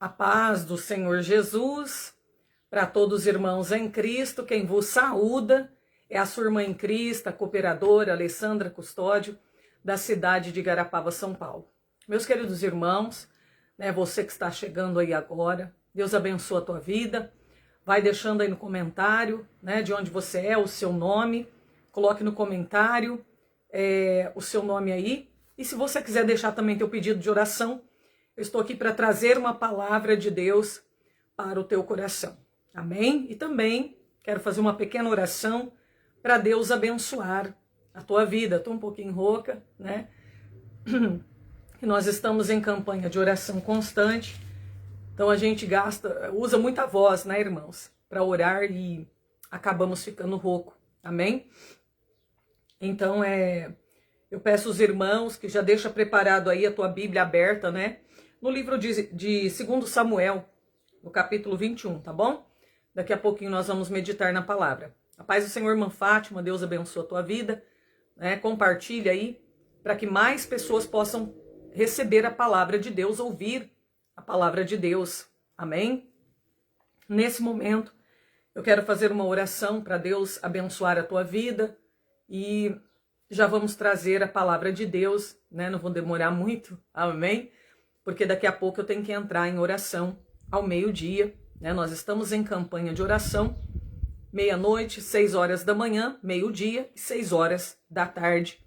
A paz do Senhor Jesus, para todos os irmãos em Cristo, quem vos saúda é a sua irmã em Cristo, a cooperadora Alessandra Custódio, da cidade de Igarapava, São Paulo. Meus queridos irmãos, você que está chegando aí agora, Deus abençoe a tua vida, vai deixando aí no comentário, de onde você é, o seu nome, coloque no comentário o seu nome aí, e se você quiser deixar também teu pedido de oração, eu estou aqui para trazer uma palavra de Deus para o teu coração. Amém? E também quero fazer uma pequena oração para Deus abençoar a tua vida. Estou um pouquinho rouca, E nós estamos em campanha de oração constante. Então a gente usa muita voz, irmãos? Para orar e acabamos ficando rouco. Amém? Então eu peço aos irmãos que já deixa preparado aí a tua Bíblia aberta, no livro de 2 Samuel, no capítulo 21, tá bom? Daqui a pouquinho nós vamos meditar na palavra. A paz do Senhor, irmã Fátima, Deus abençoe a tua vida, Compartilha aí, para que mais pessoas possam receber a palavra de Deus, ouvir a palavra de Deus. Amém? Nesse momento, eu quero fazer uma oração para Deus abençoar a tua vida e já vamos trazer a palavra de Deus, Não vou demorar muito, amém? Porque daqui a pouco eu tenho que entrar em oração ao meio-dia, Nós estamos em campanha de oração, meia-noite, 6 horas da manhã, meio-dia e 6 horas da tarde,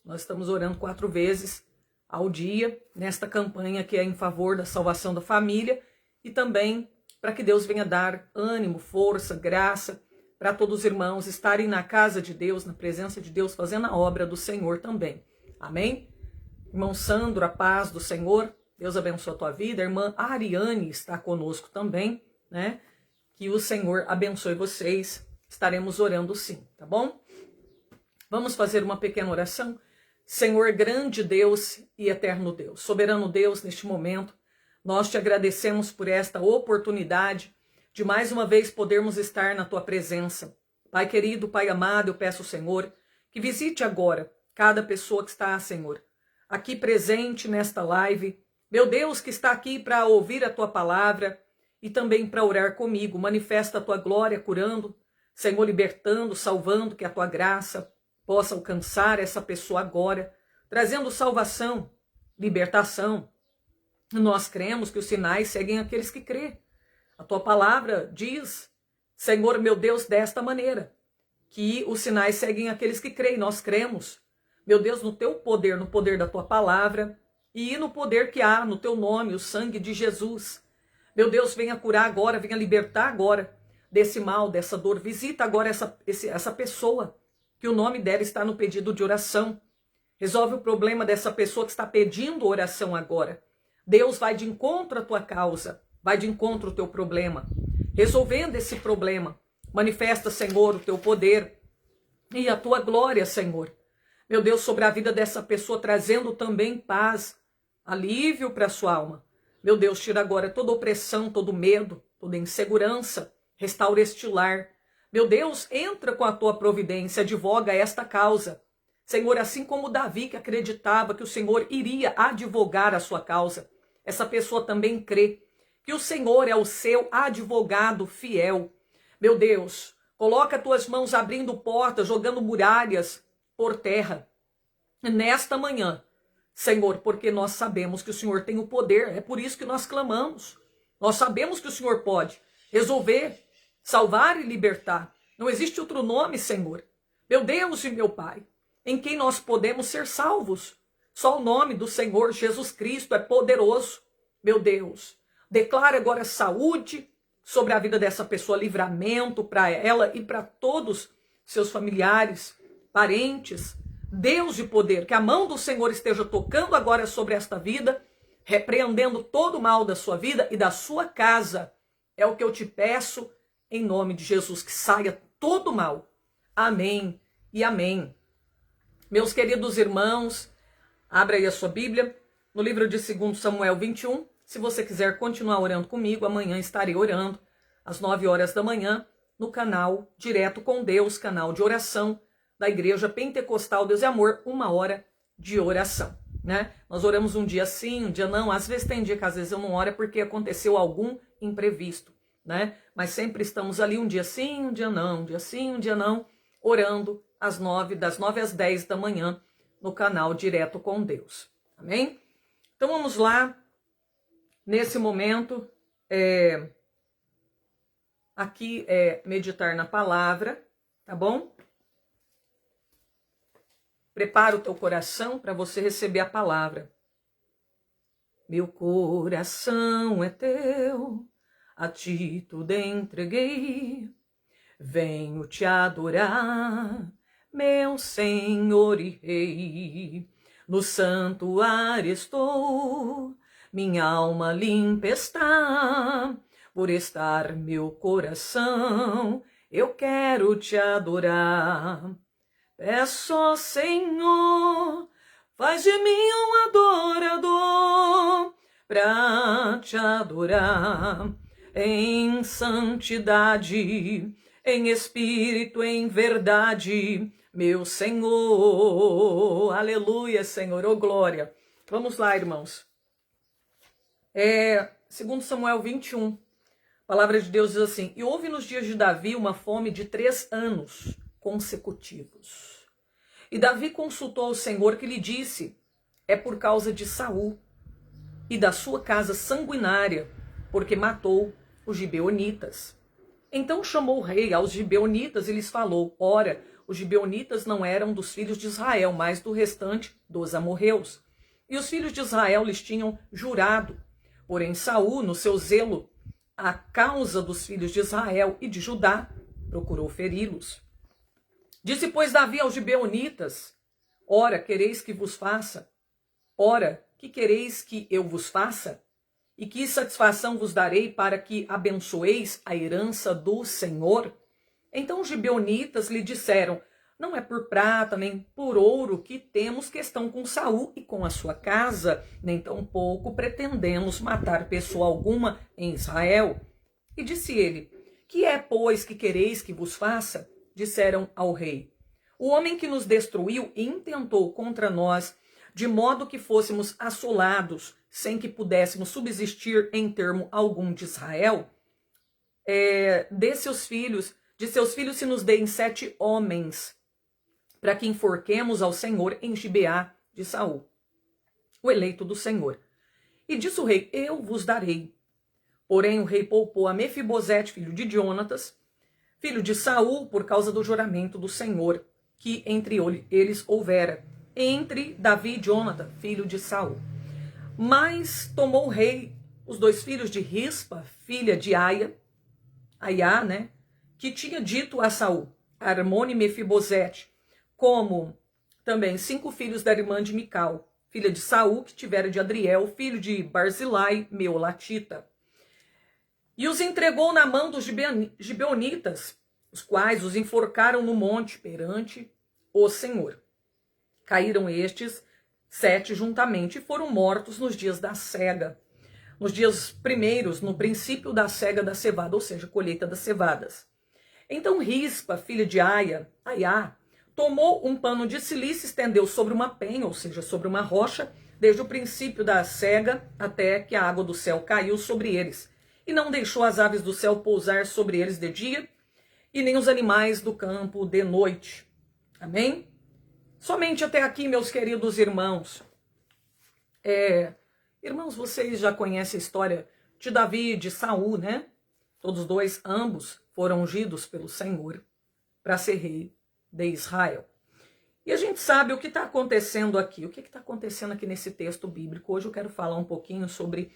nós estamos orando 4 vezes ao dia, nesta campanha que é em favor da salvação da família e também para que Deus venha dar ânimo, força, graça, para todos os irmãos estarem na casa de Deus, na presença de Deus, fazendo a obra do Senhor também. Amém? Irmão Sandro, a paz do Senhor, Deus abençoe a tua vida. A irmã Ariane está conosco também, Que o Senhor abençoe vocês. Estaremos orando sim, tá bom? Vamos fazer uma pequena oração. Senhor, grande Deus e eterno Deus, soberano Deus, neste momento, nós te agradecemos por esta oportunidade de mais uma vez podermos estar na tua presença. Pai querido, Pai amado, eu peço ao Senhor que visite agora cada pessoa que está, Senhor, aqui presente nesta live. Meu Deus, que está aqui para ouvir a tua palavra e também para orar comigo. Manifesta a tua glória curando, Senhor, libertando, salvando, que a tua graça possa alcançar essa pessoa agora, trazendo salvação, libertação. Nós cremos que os sinais seguem aqueles que crê. A tua palavra diz, Senhor, meu Deus, desta maneira, que os sinais seguem aqueles que creem. Nós cremos, meu Deus, no teu poder, no poder da tua palavra e no poder que há no teu nome, o sangue de Jesus. Meu Deus, venha curar agora, venha libertar agora desse mal, dessa dor. Visita agora essa pessoa, que o nome dela está no pedido de oração. Resolve o problema dessa pessoa que está pedindo oração agora. Deus vai de encontro à tua causa, vai de encontro ao teu problema. Resolvendo esse problema, manifesta, Senhor, o teu poder e a tua glória, Senhor. Meu Deus, sobre a vida dessa pessoa, trazendo também paz, alívio para a sua alma. Meu Deus, tira agora toda opressão, todo medo, toda insegurança, restaura este lar. Meu Deus, entra com a tua providência, advoga esta causa. Senhor, assim como Davi que acreditava que o Senhor iria advogar a sua causa, essa pessoa também crê que o Senhor é o seu advogado fiel. Meu Deus, coloca as tuas mãos abrindo portas, jogando muralhas por terra. Nesta manhã, Senhor, porque nós sabemos que o Senhor tem o poder, é por isso que nós clamamos. Nós sabemos que o Senhor pode resolver, salvar e libertar. Não existe outro nome, Senhor, meu Deus e meu Pai, em quem nós podemos ser salvos. Só o nome do Senhor Jesus Cristo é poderoso. Meu Deus, declara agora saúde sobre a vida dessa pessoa, livramento para ela e para todos seus familiares, parentes. Deus de poder, que a mão do Senhor esteja tocando agora sobre esta vida, repreendendo todo o mal da sua vida e da sua casa. É o que eu te peço, em nome de Jesus, que saia todo o mal. Amém e amém. Meus queridos irmãos, abra aí a sua Bíblia, no livro de 2 Samuel 21. Se você quiser continuar orando comigo, amanhã estarei orando, às 9 horas da manhã, no canal Direto com Deus, canal de oração da Igreja Pentecostal Deus e Amor, 1 hora de oração. né? Nós oramos um dia sim, um dia não. Às vezes tem dia que às vezes eu não oro é porque aconteceu algum imprevisto, né? Mas sempre estamos ali um dia sim, um dia não, um dia sim, um dia não, orando das 9 às 10 da manhã no canal Direto com Deus. Amém? Então vamos lá, nesse momento, aqui é meditar na palavra, tá bom? Prepara o teu coração para você receber a palavra. Meu coração é teu, a ti tudo entreguei. Venho te adorar, meu Senhor e Rei. No santuário estou, minha alma limpa está. Por estar meu coração, eu quero te adorar. Peço, Senhor, faz de mim um adorador, pra te adorar em santidade, em espírito, em verdade, meu Senhor. Aleluia, Senhor, ô glória. Vamos lá, irmãos. 2 Samuel 21, a palavra de Deus diz assim: e houve nos dias de Davi uma fome de 3 anos consecutivos. E Davi consultou o Senhor, que lhe disse: é por causa de Saul e da sua casa sanguinária, porque matou os gibeonitas. Então chamou o rei aos gibeonitas e lhes falou: ora, os gibeonitas não eram dos filhos de Israel, mas do restante dos amorreus. E os filhos de Israel lhes tinham jurado. Porém Saul, no seu zelo, a causa dos filhos de Israel e de Judá, procurou feri-los. Disse, pois, Davi aos gibeonitas: ora, quereis que vos faça? Ora, que quereis que eu vos faça? E que satisfação vos darei para que abençoeis a herança do Senhor? Então os gibeonitas lhe disseram: não é por prata nem por ouro que temos questão com Saul e com a sua casa, nem tampouco pretendemos matar pessoa alguma em Israel. E disse ele: que é, pois, que quereis que vos faça? Disseram ao rei: o homem que nos destruiu intentou contra nós, de modo que fôssemos assolados, sem que pudéssemos subsistir em termo algum de Israel. De seus filhos se nos deem 7 homens, para que enforquemos ao Senhor em Gibeá de Saul, o eleito do Senhor. E disse o rei: eu vos darei. Porém o rei poupou a Mefibosete, filho de Jonatas, filho de Saul, por causa do juramento do Senhor, que entre eles houvera, entre Davi e Jonathan, filho de Saul. Mas tomou o rei os 2 filhos de Rispa, filha de Aiá, né, que tinha dito a Saul, Armone e Mefibosete, como também 5 filhos da irmã de Mical, filha de Saul, que tivera de Adriel, filho de Barzilai, meolatita. E os entregou na mão dos gibeonitas, os quais os enforcaram no monte perante o Senhor. Caíram estes 7 juntamente e foram mortos nos dias da cega, nos dias primeiros, no princípio da cega da cevada, ou seja, colheita das cevadas. Então Rispa, filha de Aiá, tomou um pano de cilício e estendeu sobre uma penha, ou seja, sobre uma rocha, desde o princípio da cega até que a água do céu caiu sobre eles. E não deixou as aves do céu pousar sobre eles de dia, e nem os animais do campo de noite. Amém? Somente até aqui, meus queridos irmãos. Irmãos, vocês já conhecem a história de Davi e de Saul, né? Todos dois, ambos, foram ungidos pelo Senhor para ser rei de Israel. E a gente sabe o que está acontecendo aqui. O que está acontecendo aqui nesse texto bíblico? Hoje eu quero falar um pouquinho sobre...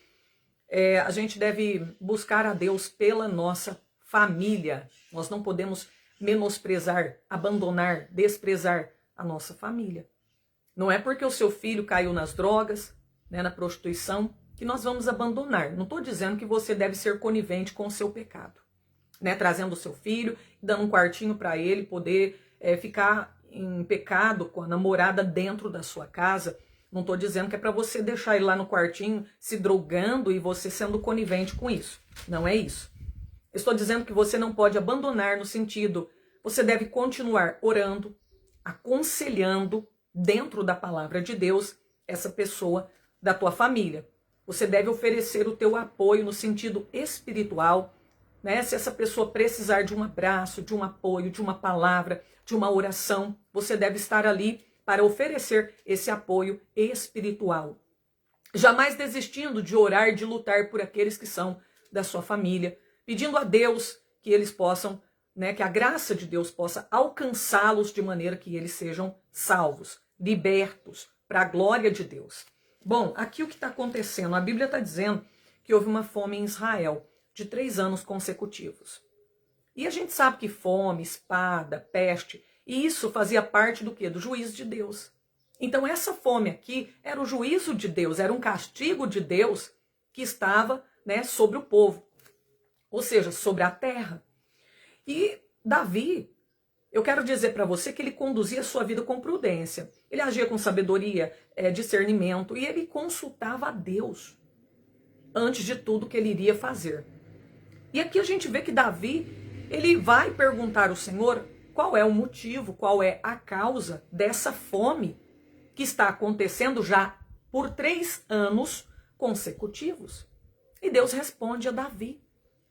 a gente deve buscar a Deus pela nossa família. Nós não podemos menosprezar, abandonar, desprezar a nossa família. Não é porque o seu filho caiu nas drogas, né, na prostituição, que nós vamos abandonar. Não estou dizendo que você deve ser conivente com o seu pecado, né, trazendo o seu filho, dando um quartinho para ele poder ficar em pecado com a namorada dentro da sua casa. Não estou dizendo que é para você deixar ele lá no quartinho se drogando e você sendo conivente com isso. Não é isso. Estou dizendo que você não pode abandonar no sentido, você deve continuar orando, aconselhando dentro da palavra de Deus essa pessoa da tua família. Você deve oferecer o teu apoio no sentido espiritual, né? Se essa pessoa precisar de um abraço, de um apoio, de uma palavra, de uma oração, você deve estar ali para oferecer esse apoio espiritual. Jamais desistindo de orar, de lutar por aqueles que são da sua família, pedindo a Deus que eles possam, né, que a graça de Deus possa alcançá-los de maneira que eles sejam salvos, libertos, para a glória de Deus. Bom, aqui o que está acontecendo? A Bíblia está dizendo que houve uma fome em Israel de 3 anos consecutivos. E a gente sabe que fome, espada, peste, e isso fazia parte do quê? Do juízo de Deus. Então essa fome aqui era o juízo de Deus, era um castigo de Deus que estava, né, sobre o povo, ou seja, sobre a terra. E Davi, eu quero dizer para você que ele conduzia a sua vida com prudência. Ele agia com sabedoria, discernimento, e ele consultava a Deus antes de tudo que ele iria fazer. E aqui a gente vê que Davi, ele vai perguntar ao Senhor qual é o motivo, qual é a causa dessa fome que está acontecendo já por 3 anos consecutivos. E Deus responde a Davi,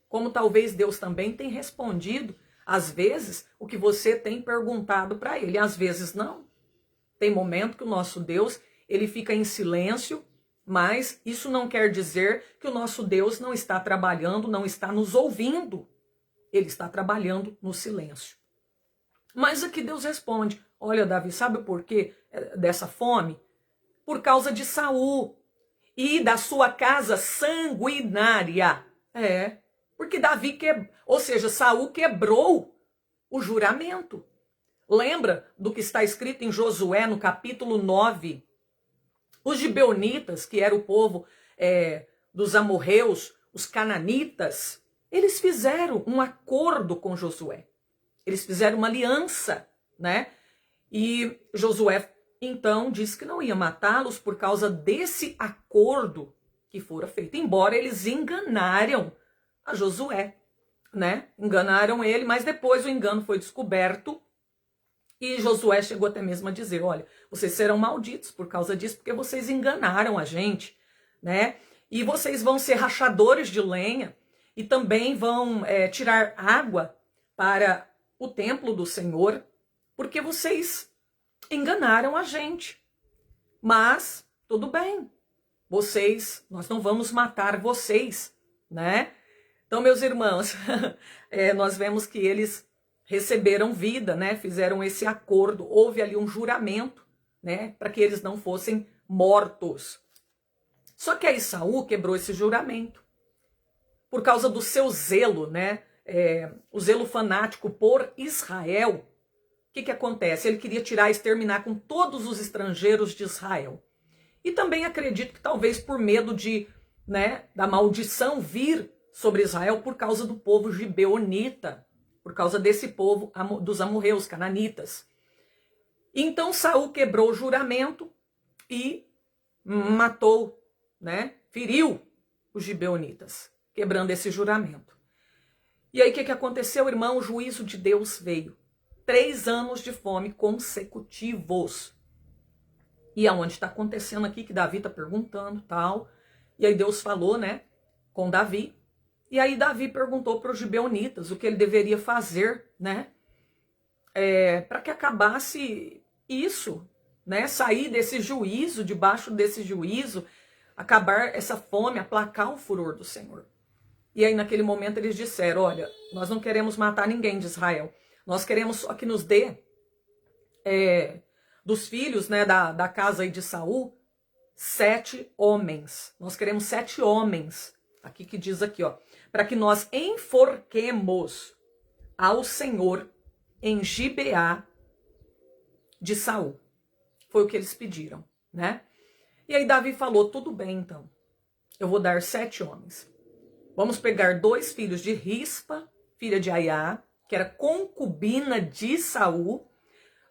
como talvez Deus também tenha respondido, às vezes, o que você tem perguntado para ele, às vezes não. Tem momento que o nosso Deus, ele fica em silêncio, mas isso não quer dizer que o nosso Deus não está trabalhando, não está nos ouvindo. Ele está trabalhando no silêncio. Mas aqui Deus responde, olha Davi, sabe por quê dessa fome? Por causa de Saul e da sua casa sanguinária. Porque Davi ou seja, Saul quebrou o juramento. Lembra do que está escrito em Josué no capítulo 9? Os gibeonitas, que era o povo dos amorreus, os cananitas, eles fizeram um acordo com Josué. Eles fizeram uma aliança, né? E Josué, então, disse que não ia matá-los por causa desse acordo que fora feito. Embora eles enganaram a Josué, né? Enganaram ele, mas depois o engano foi descoberto e Josué chegou até mesmo a dizer, olha, vocês serão malditos por causa disso, porque vocês enganaram a gente, né? E vocês vão ser rachadores de lenha e também vão tirar água para o templo do Senhor, porque vocês enganaram a gente. Mas, tudo bem, nós não vamos matar vocês, né? Então, meus irmãos, nós vemos que eles receberam vida, né? Fizeram esse acordo, houve ali um juramento, né? Para que eles não fossem mortos. Só que aí Saul quebrou esse juramento por causa do seu zelo, né? O zelo fanático por Israel. O que acontece? Ele queria exterminar com todos os estrangeiros de Israel. E também acredito que talvez por medo da maldição vir sobre Israel por causa do povo gibeonita, por causa desse povo dos amorreus, cananitas. Então Saul quebrou o juramento e matou, né? Feriu os gibeonitas, quebrando esse juramento. E aí o que aconteceu, irmão? O juízo de Deus veio. 3 anos de fome consecutivos. E aonde está acontecendo aqui, que Davi está perguntando, tal. E aí Deus falou, né, com Davi. E aí Davi perguntou para os gibeonitas o que ele deveria fazer, né, para que acabasse isso, né, sair desse juízo, debaixo desse juízo, acabar essa fome, aplacar o furor do Senhor. E aí naquele momento eles disseram, olha, nós não queremos matar ninguém de Israel. Nós queremos só que nos dê dos filhos, né, da casa aí de Saul, 7 homens. Nós queremos 7 homens. Aqui que diz aqui, ó, para que nós enforquemos ao Senhor em Gibeá de Saul. Foi o que eles pediram, né? E aí Davi falou, tudo bem então, eu vou dar 7 homens. Vamos pegar 2 filhos de Rispa, filha de Aiá, que era concubina de Saul.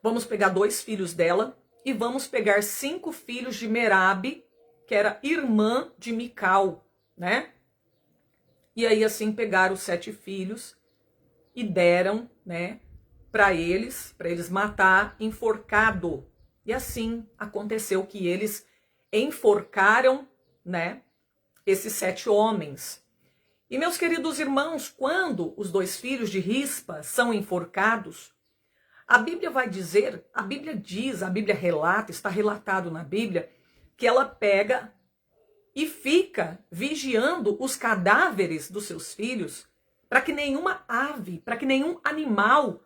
Vamos pegar 2 filhos dela e vamos pegar 5 filhos de Merabe, que era irmã de Mical, né? E aí assim pegaram os 7 filhos e deram, né, para eles matar enforcado. E assim aconteceu que eles enforcaram, né, esses 7 homens. E meus queridos irmãos, quando os 2 filhos de Rispa são enforcados, a Bíblia vai dizer, a Bíblia diz, a Bíblia relata, está relatado na Bíblia, que ela pega e fica vigiando os cadáveres dos seus filhos, para que nenhuma ave, para que nenhum animal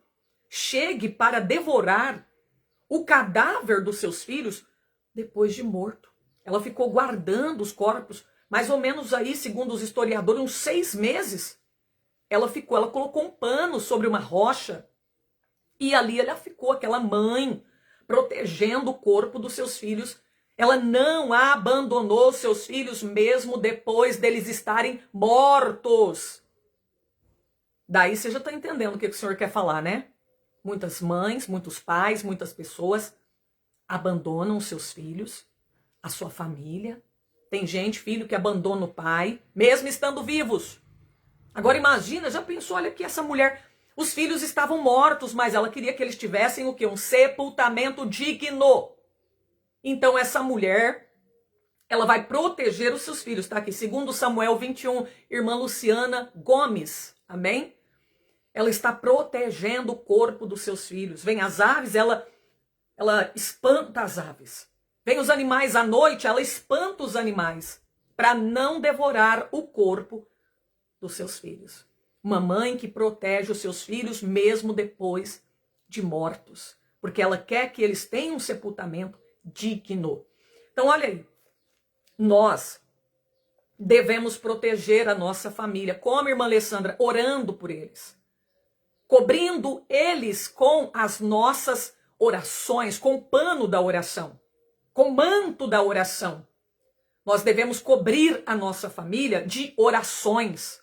chegue para devorar o cadáver dos seus filhos depois de morto. Ela ficou guardando os corpos, mais ou menos aí, segundo os historiadores, uns 6 meses. Ela colocou um pano sobre uma rocha e ali ela ficou, aquela mãe, protegendo o corpo dos seus filhos. Ela não abandonou seus filhos mesmo depois deles estarem mortos. Daí você já está entendendo o que o Senhor quer falar, né? Muitas mães, muitos pais, muitas pessoas abandonam seus filhos, a sua família. Tem gente, filho, que abandona o pai, mesmo estando vivos. Agora imagina, já pensou, olha que essa mulher, os filhos estavam mortos, mas ela queria que eles tivessem o quê? Um sepultamento digno. Então essa mulher, ela vai proteger os seus filhos, tá aqui, segundo Samuel 21, irmã Luciana Gomes, amém? Ela está protegendo o corpo dos seus filhos. Vem as aves, ela espanta as aves. Vem os animais à noite, ela espanta os animais para não devorar o corpo dos seus filhos. Uma mãe que protege os seus filhos mesmo depois de mortos, porque ela quer que eles tenham um sepultamento digno. Então, olha aí, nós devemos proteger a nossa família. Como, irmã Alessandra? Orando por eles. Cobrindo eles com as nossas orações, com o pano da oração, com o manto da oração. Nós devemos cobrir a nossa família de orações.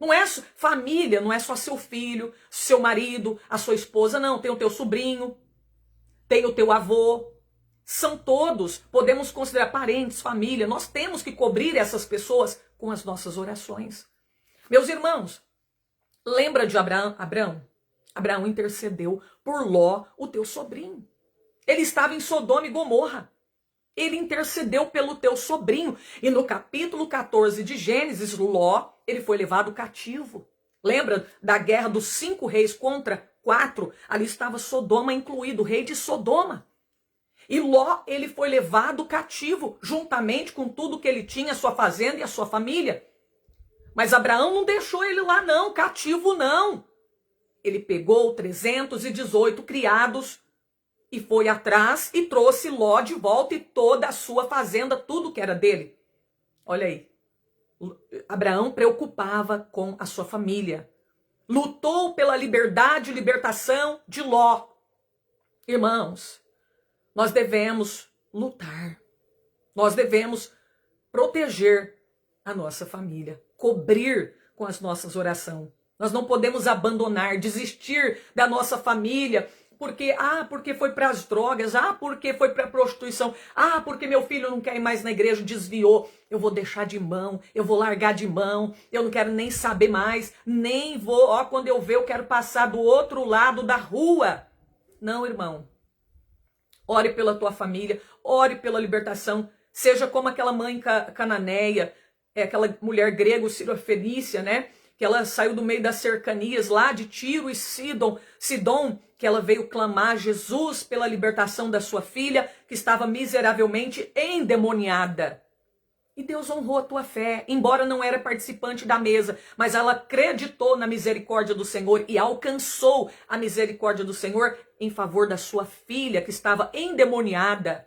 Não é família, não é só seu filho, seu marido, a sua esposa, não. Tem o teu sobrinho, tem o teu avô. São todos, podemos considerar parentes, família. Nós temos que cobrir essas pessoas com as nossas orações. Meus irmãos, lembra de Abraão? Abraão intercedeu por Ló, o teu sobrinho. Ele estava em Sodoma e Gomorra. Ele intercedeu pelo teu sobrinho. E no capítulo 14 de Gênesis, Ló, ele foi levado cativo. Lembra da guerra dos 5 reis contra 4? Ali estava Sodoma incluído, o rei de Sodoma. E Ló, ele foi levado cativo, juntamente com tudo que ele tinha, a sua fazenda e a sua família. Mas Abraão não deixou ele lá não, cativo não. Ele pegou 318 criados e foi atrás e trouxe Ló de volta e toda a sua fazenda, tudo que era dele. Olha aí, Abraão preocupava com a sua família. Lutou pela liberdade e libertação de Ló. Irmãos, nós devemos lutar. Nós devemos proteger a nossa família, cobrir com as nossas orações. Nós não podemos abandonar, desistir da nossa família, porque foi para as drogas, porque foi para a prostituição, porque meu filho não quer ir mais na igreja, desviou. Eu vou deixar de mão, eu vou largar de mão, eu não quero nem saber mais, nem vou, quando eu ver, eu quero passar do outro lado da rua. Não, irmão. Ore pela tua família, ore pela libertação, seja como aquela mãe cananeia, aquela mulher grego-sirofenícia, né? Que ela saiu do meio das cercanias lá de Tiro e Sidom, que ela veio clamar a Jesus pela libertação da sua filha, que estava miseravelmente endemoniada. E Deus honrou a tua fé, embora não era participante da mesa, mas ela acreditou na misericórdia do Senhor e alcançou a misericórdia do Senhor em favor da sua filha, que estava endemoniada.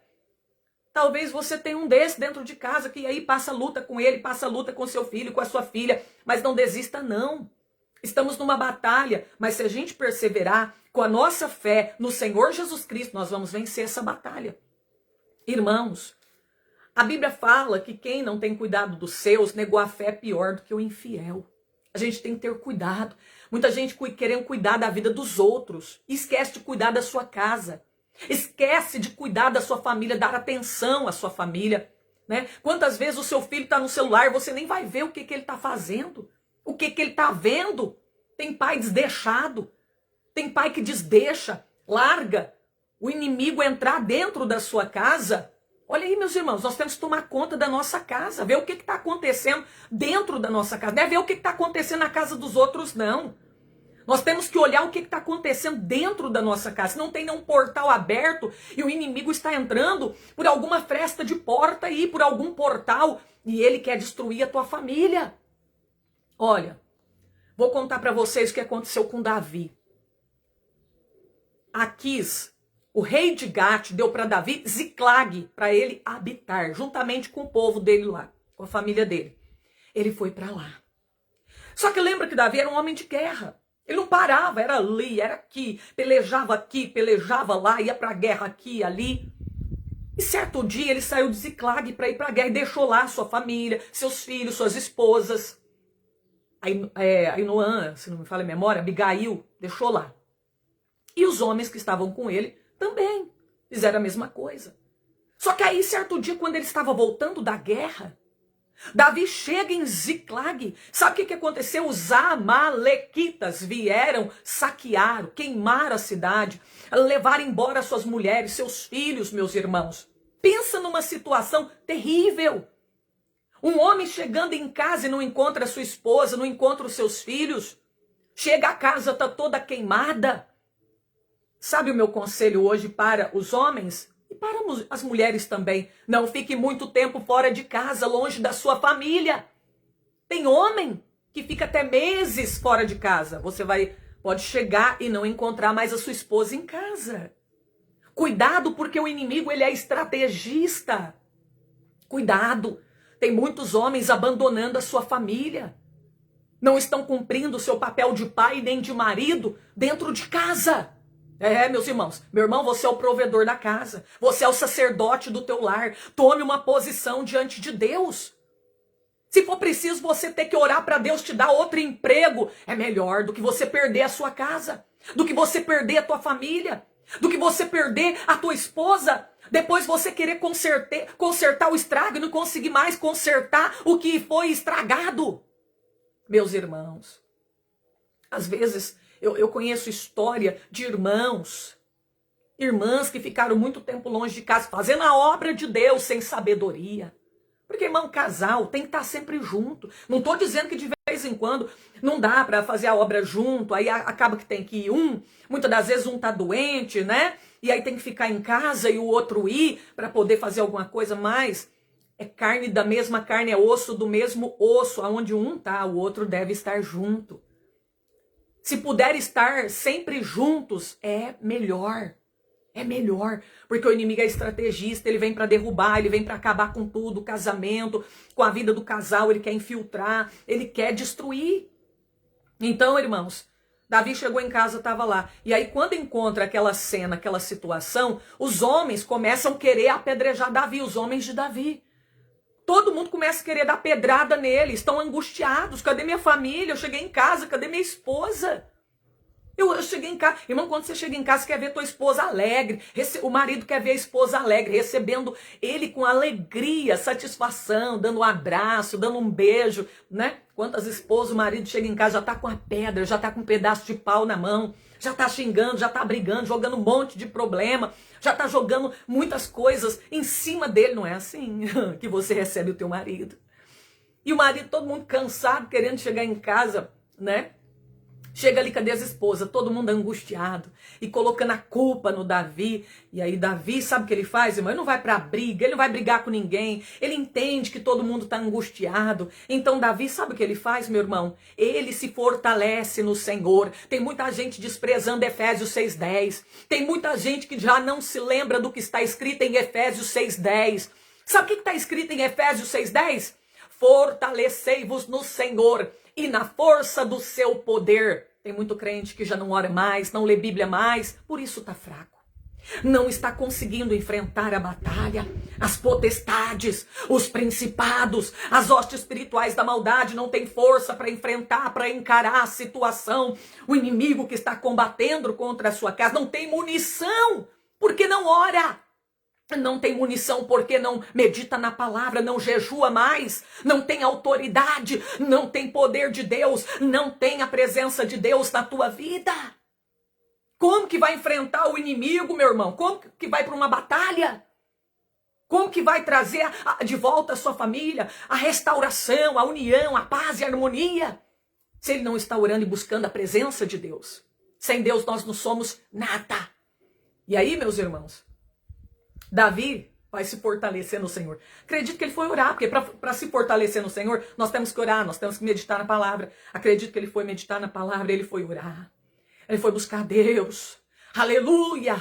Talvez você tenha um desse dentro de casa, que aí passa luta com ele, passa luta com seu filho, com a sua filha, mas não desista não. Estamos numa batalha, mas se a gente perseverar com a nossa fé no Senhor Jesus Cristo, nós vamos vencer essa batalha. Irmãos, a Bíblia fala que quem não tem cuidado dos seus, negou a fé é pior do que o infiel. A gente tem que ter cuidado. Muita gente querendo cuidar da vida dos outros, esquece de cuidar da sua casa. Esquece de cuidar da sua família, dar atenção à sua família, né? Quantas vezes o seu filho está no celular, você nem vai ver o que ele está fazendo, o que ele está vendo. Tem pai desdeixado, tem pai que desdeixa, larga o inimigo entrar dentro da sua casa Olha aí, meus irmãos, nós temos que tomar conta da nossa casa, ver o que está acontecendo dentro da nossa casa. Não é ver o que está acontecendo na casa dos outros, não. Nós temos que olhar o que está acontecendo dentro da nossa casa. Se não tem nenhum portal aberto e o inimigo está entrando por alguma fresta de porta aí, por algum portal, e ele quer destruir a tua família. Olha, vou contar para vocês o que aconteceu com Davi. Aquis, o rei de Gate, deu para Davi Ziclag, para ele habitar, juntamente com o povo dele lá, com a família dele. Ele foi para lá. Só que lembra que Davi era um homem de guerra. Ele não parava, era ali, era aqui, pelejava lá, ia para a guerra aqui, ali. E certo dia ele saiu de Ziclag para ir para a guerra e deixou lá sua família, seus filhos, suas esposas. Ainoã, se não me falha a memória, Abigail, deixou lá. E os homens que estavam com ele também fizeram a mesma coisa. Só que aí, certo dia, quando ele estava voltando da guerra, Davi chega em Ziclag. Sabe o que aconteceu? Os amalequitas vieram, saquearam, queimaram a cidade, levaram embora suas mulheres, seus filhos, meus irmãos. Pensa numa situação terrível. Um homem chegando em casa e não encontra a sua esposa, não encontra os seus filhos. Chega a casa, está toda queimada. Sabe o meu conselho hoje para os homens? E para as mulheres também, não fique muito tempo fora de casa, longe da sua família. Tem homem que fica até meses fora de casa. Você pode chegar e não encontrar mais a sua esposa em casa. Cuidado, porque o inimigo ele é estrategista. Cuidado, tem muitos homens abandonando a sua família. Não estão cumprindo o seu papel de pai nem de marido dentro de casa. Meus irmãos, meu irmão, você é o provedor da casa, você é o sacerdote do teu lar, tome uma posição diante de Deus. Se for preciso você ter que orar para Deus te dar outro emprego, é melhor do que você perder a sua casa, do que você perder a tua família, do que você perder a tua esposa, depois você querer consertar o estrago e não conseguir mais consertar o que foi estragado. Meus irmãos, às vezes eu conheço história de irmãs que ficaram muito tempo longe de casa, fazendo a obra de Deus sem sabedoria. Porque, irmão, casal tem que estar sempre junto. Não estou dizendo que de vez em quando não dá para fazer a obra junto, aí acaba que tem que ir muitas das vezes um está doente, né? E aí tem que ficar em casa e o outro ir para poder fazer alguma coisa mais. É carne da mesma carne, é osso do mesmo osso, aonde um tá, o outro deve estar junto. Se puder estar sempre juntos, é melhor. É melhor, porque o inimigo é estrategista, ele vem para derrubar, ele vem para acabar com tudo, o casamento, com a vida do casal, ele quer infiltrar, ele quer destruir. Então, irmãos, Davi chegou em casa, estava lá. E aí, quando encontra aquela cena, aquela situação, os homens começam a querer apedrejar Davi, os homens de Davi. Todo mundo começa a querer dar pedrada nele, estão angustiados. Cadê minha família? Eu cheguei em casa, cadê minha esposa? Eu cheguei em casa. Irmão, quando você chega em casa, você quer ver tua esposa alegre. O marido quer ver a esposa alegre, recebendo ele com alegria, satisfação, dando um abraço, dando um beijo, né? Quantas esposas o marido chega em casa, já tá com a pedra, já tá com um pedaço de pau na mão, já tá xingando, já tá brigando, jogando um monte de problema, já tá jogando muitas coisas em cima dele. Não é assim que você recebe o teu marido. E o marido, todo mundo cansado, querendo chegar em casa, né? Chega ali, cadê as esposas? Todo mundo angustiado e colocando a culpa no Davi. E aí Davi, sabe o que ele faz, irmão? Ele não vai pra briga, ele não vai brigar com ninguém. Ele entende que todo mundo tá angustiado. Então Davi, sabe o que ele faz, meu irmão? Ele se fortalece no Senhor. Tem muita gente desprezando Efésios 6:10. Tem muita gente que já não se lembra do que está escrito em Efésios 6:10. Sabe o que está escrito em Efésios 6:10? Fortalecei-vos no Senhor e na força do seu poder. Tem muito crente que já não ora mais, não lê Bíblia mais, por isso está fraco. Não está conseguindo enfrentar a batalha, as potestades, os principados, as hostes espirituais da maldade, não tem força para enfrentar, para encarar a situação. O inimigo que está combatendo contra a sua casa não tem munição, porque não ora. Não tem munição porque não medita na palavra, não jejua mais, não tem autoridade, não tem poder de Deus, não tem a presença de Deus na tua vida. Como que vai enfrentar o inimigo, meu irmão? Como que vai para uma batalha? Como que vai trazer de volta a sua família, a restauração, a união, a paz e a harmonia, se ele não está orando e buscando a presença de Deus? Sem Deus nós não somos nada. E aí, meus irmãos, Davi vai se fortalecer no Senhor. Acredito que ele foi orar, porque para se fortalecer no Senhor, nós temos que orar, nós temos que meditar na palavra. Acredito que ele foi meditar na palavra, ele foi orar. Ele foi buscar Deus. Aleluia!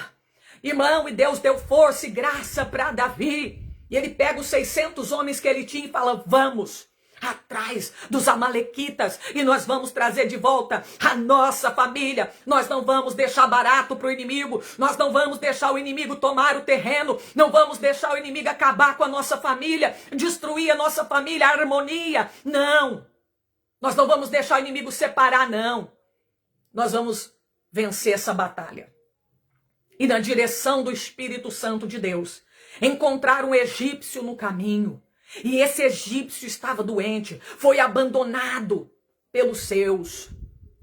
Irmão, e Deus deu força e graça para Davi. E ele pega os 600 homens que ele tinha e fala, vamos atrás dos amalequitas e nós vamos trazer de volta a nossa família. Nós não vamos deixar barato para o inimigo, nós não vamos deixar o inimigo tomar o terreno, não vamos deixar o inimigo acabar com a nossa família, destruir a nossa família, a harmonia. Não, nós não vamos deixar o inimigo separar, não. Nós vamos vencer essa batalha. E na direção do Espírito Santo de Deus, encontrar um egípcio no caminho. E esse egípcio estava doente, foi abandonado pelos seus.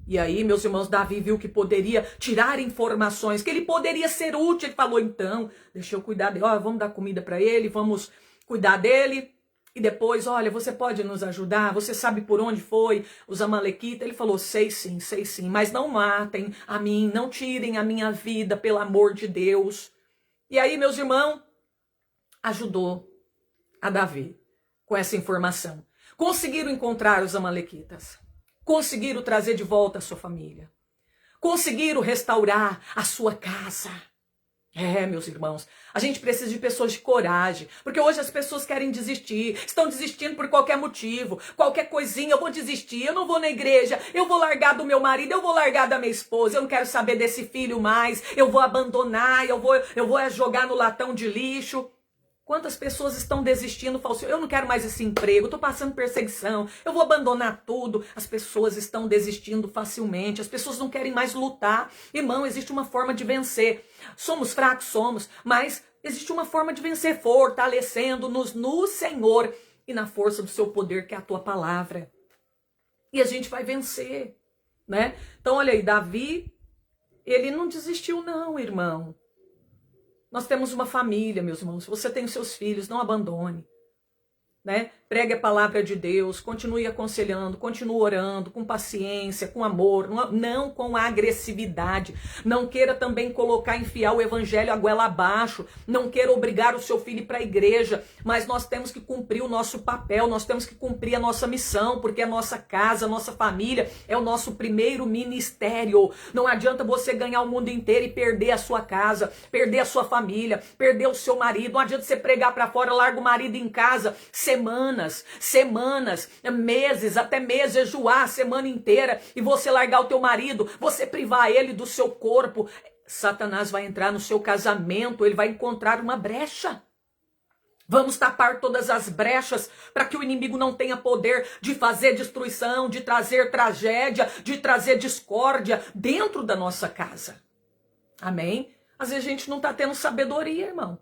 E aí, meus irmãos, Davi viu que poderia tirar informações, que ele poderia ser útil. Ele falou, então, deixa eu cuidar dele. Vamos dar comida para ele, vamos cuidar dele. E depois, olha, você pode nos ajudar? Você sabe por onde foi os amalequitas? Ele falou, sei sim, mas não matem a mim, não tirem a minha vida, pelo amor de Deus. E aí, meus irmãos, ajudou a Davi com essa informação. Conseguiram encontrar os amalequitas. Conseguiram trazer de volta a sua família. Conseguiram restaurar a sua casa. Meus irmãos, a gente precisa de pessoas de coragem, porque hoje as pessoas querem desistir, estão desistindo por qualquer motivo, qualquer coisinha, eu vou desistir, eu não vou na igreja, eu vou largar do meu marido, eu vou largar da minha esposa, eu não quero saber desse filho mais, eu vou abandonar, eu vou jogar no latão de lixo. Quantas pessoas estão desistindo, falando, eu não quero mais esse emprego, estou passando perseguição, eu vou abandonar tudo. As pessoas estão desistindo facilmente, as pessoas não querem mais lutar. Irmão, existe uma forma de vencer. Somos fracos, somos, mas existe uma forma de vencer, fortalecendo-nos no Senhor e na força do seu poder, que é a tua palavra. E a gente vai vencer, né? Então, olha aí, Davi, ele não desistiu não, irmão. Nós temos uma família, meus irmãos. Se você tem os seus filhos, não abandone, né? Pregue a palavra de Deus, continue aconselhando, continue orando, com paciência, com amor, não com agressividade. Não queira também enfiar o evangelho a goela abaixo, não queira obrigar o seu filho para a igreja, mas nós temos que cumprir o nosso papel, nós temos que cumprir a nossa missão, porque a nossa casa, a nossa família é o nosso primeiro ministério. Não adianta você ganhar o mundo inteiro e perder a sua casa, perder a sua família, perder o seu marido. Não adianta você pregar para fora, larga o marido em casa, semanas, meses, até meses, jejuar a semana inteira e você largar o teu marido, você privar ele do seu corpo. Satanás vai entrar no seu casamento, ele vai encontrar uma brecha. Vamos tapar todas as brechas para que o inimigo não tenha poder de fazer destruição, de trazer tragédia, de trazer discórdia dentro da nossa casa. Amém? Às vezes a gente não está tendo sabedoria, irmão.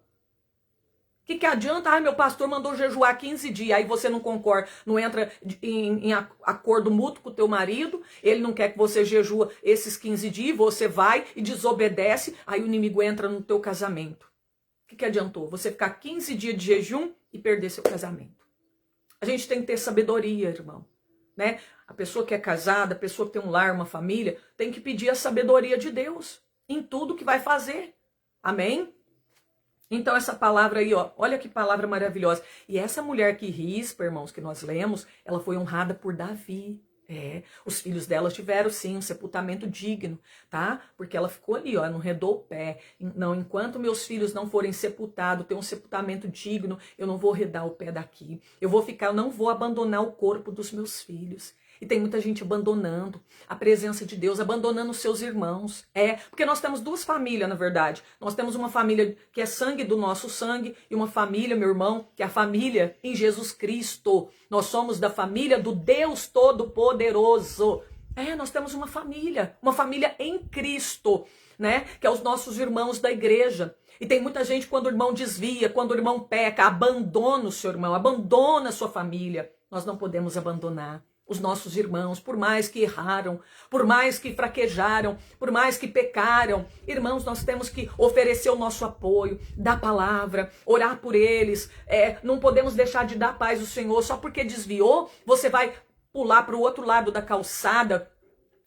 O que adianta? Meu pastor mandou jejuar 15 dias, aí você não concorda, não entra em acordo mútuo com o teu marido, ele não quer que você jejua esses 15 dias, você vai e desobedece, aí o inimigo entra no teu casamento. O que adiantou? Você ficar 15 dias de jejum e perder seu casamento. A gente tem que ter sabedoria, irmão, né? A pessoa que é casada, a pessoa que tem um lar, uma família, tem que pedir a sabedoria de Deus em tudo que vai fazer. Amém? Então essa palavra aí, olha que palavra maravilhosa. E essa mulher que rispa, irmãos, que nós lemos, ela foi honrada por Davi. Os filhos dela tiveram sim um sepultamento digno, tá? Porque ela ficou ali, não redou o pé. Não, enquanto meus filhos não forem sepultados, ter um sepultamento digno, eu não vou redar o pé daqui. Eu não vou abandonar o corpo dos meus filhos. E tem muita gente abandonando a presença de Deus, abandonando os seus irmãos. Porque nós temos duas famílias, na verdade. Nós temos uma família que é sangue do nosso sangue e uma família, meu irmão, que é a família em Jesus Cristo. Nós somos da família do Deus Todo-Poderoso. Nós temos uma família em Cristo, né? Que é os nossos irmãos da igreja. E tem muita gente, quando o irmão desvia, quando o irmão peca, abandona o seu irmão, abandona a sua família. Nós não podemos abandonar. os nossos irmãos, por mais que erraram, por mais que fraquejaram, por mais que pecaram. Irmãos, nós temos que oferecer o nosso apoio, dar palavra, orar por eles. Não podemos deixar de dar paz ao Senhor. Só porque desviou, você vai pular para o outro lado da calçada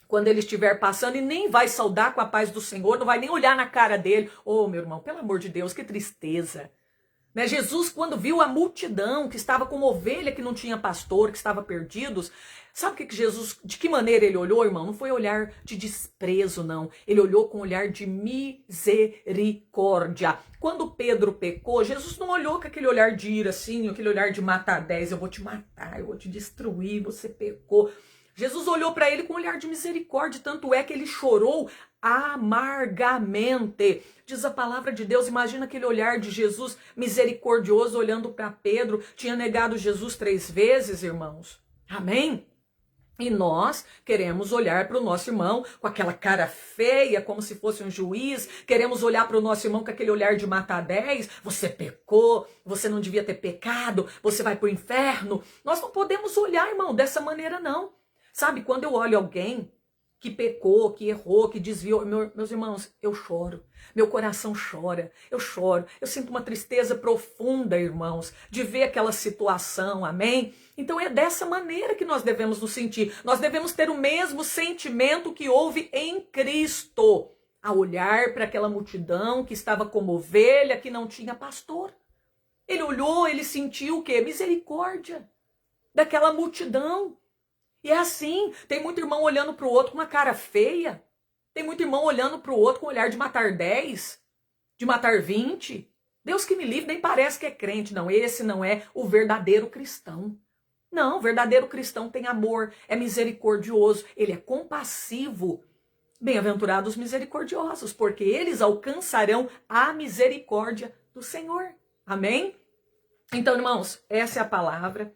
quando ele estiver passando e nem vai saudar com a paz do Senhor, não vai nem olhar na cara dele. Oh, meu irmão, pelo amor de Deus, que tristeza. Né? Jesus, quando viu a multidão que estava como ovelha que não tinha pastor, que estava perdidos, sabe que Jesus, de que maneira ele olhou, irmão? Não foi olhar de desprezo, não. Ele olhou com um olhar de misericórdia. Quando Pedro pecou, Jesus não olhou com aquele olhar de ira, assim, aquele olhar de matar 10, eu vou te matar, eu vou te destruir, você pecou. Jesus olhou para ele com um olhar de misericórdia, tanto é que ele chorou amargamente. Diz a palavra de Deus, imagina aquele olhar de Jesus misericordioso olhando para Pedro, tinha negado Jesus 3 vezes, irmãos. Amém? E nós queremos olhar para o nosso irmão com aquela cara feia, como se fosse um juiz. Queremos olhar para o nosso irmão com aquele olhar de matar 10. Você pecou, você não devia ter pecado, você vai para o inferno. Nós não podemos olhar, irmão, dessa maneira, não. Sabe, quando eu olho alguém que pecou, que errou, que desviou, meus irmãos, eu choro, meu coração chora, eu choro, eu sinto uma tristeza profunda, irmãos, de ver aquela situação, amém? Então é dessa maneira que nós devemos nos sentir, nós devemos ter o mesmo sentimento que houve em Cristo, a olhar para aquela multidão que estava como ovelha, que não tinha pastor. Ele olhou, ele sentiu o quê? Misericórdia daquela multidão. E é assim, tem muito irmão olhando para o outro com uma cara feia, tem muito irmão olhando para o outro com o olhar de matar 10, de matar 20. Deus que me livre, nem parece que é crente. Não, esse não é o verdadeiro cristão. Não, o verdadeiro cristão tem amor, é misericordioso, ele é compassivo. Bem-aventurados os misericordiosos, porque eles alcançarão a misericórdia do Senhor. Amém? Então, irmãos, essa é a palavra.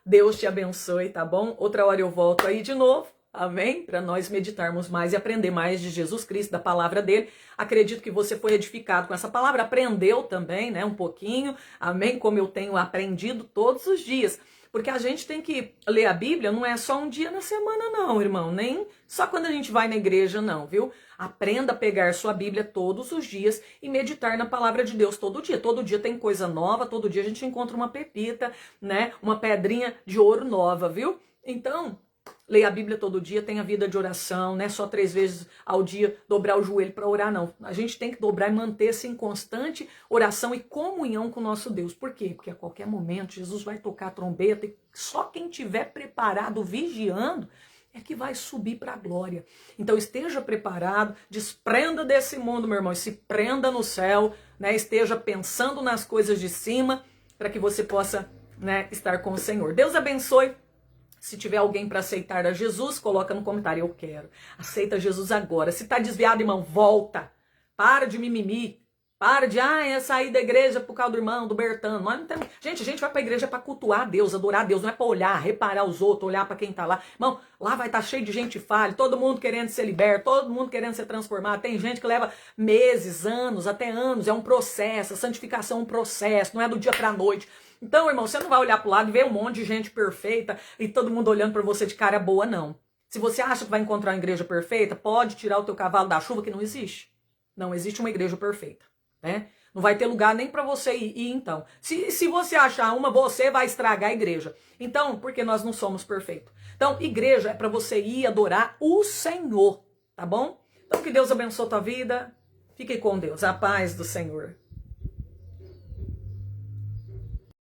Deus te abençoe, tá bom? Outra hora eu volto aí de novo, amém? Para nós meditarmos mais e aprender mais de Jesus Cristo, da palavra dele. Acredito que você foi edificado com essa palavra, aprendeu também, né? Um pouquinho, amém? Como eu tenho aprendido todos os dias. Porque a gente tem que ler a Bíblia, não é só um dia na semana não, irmão. Nem só quando a gente vai na igreja não, viu? Aprenda a pegar sua Bíblia todos os dias e meditar na palavra de Deus todo dia. Todo dia tem coisa nova, todo dia a gente encontra uma pepita, né? Uma pedrinha de ouro nova, viu? Então, leia a Bíblia todo dia, tenha vida de oração, né? Só 3 vezes ao dia dobrar o joelho para orar, não. A gente tem que dobrar e manter-se em constante oração e comunhão com o nosso Deus. Por quê? Porque a qualquer momento Jesus vai tocar a trombeta e só quem estiver preparado, vigiando, é que vai subir para a glória. Então esteja preparado, desprenda desse mundo, meu irmão, e se prenda no céu, né? Esteja pensando nas coisas de cima, para que você possa, né, estar com o Senhor. Deus abençoe. Se tiver alguém para aceitar a Jesus, coloca no comentário, eu quero. Aceita Jesus agora. Se está desviado, irmão, volta. Para de mimimi. Para de, eu saí da igreja por causa do irmão, do Bertano. Nós não temos... Gente, a gente vai para a igreja para cultuar a Deus, adorar a Deus. Não é para olhar, reparar os outros, olhar para quem está lá. Irmão, lá vai estar cheio de gente falha, todo mundo querendo ser liberto, todo mundo querendo ser transformado. Tem gente que leva meses, anos, até anos. É um processo, a santificação é um processo, não é do dia para a noite. Então, irmão, você não vai olhar para o lado e ver um monte de gente perfeita e todo mundo olhando para você de cara boa, não. Se você acha que vai encontrar uma igreja perfeita, pode tirar o teu cavalo da chuva, que não existe. Não existe uma igreja perfeita, né? Não vai ter lugar nem para você ir, então. Se você achar uma, você vai estragar a igreja. Então, porque nós não somos perfeitos. Então, igreja é para você ir adorar o Senhor, tá bom? Então, que Deus abençoe a tua vida. Fique com Deus. A paz do Senhor.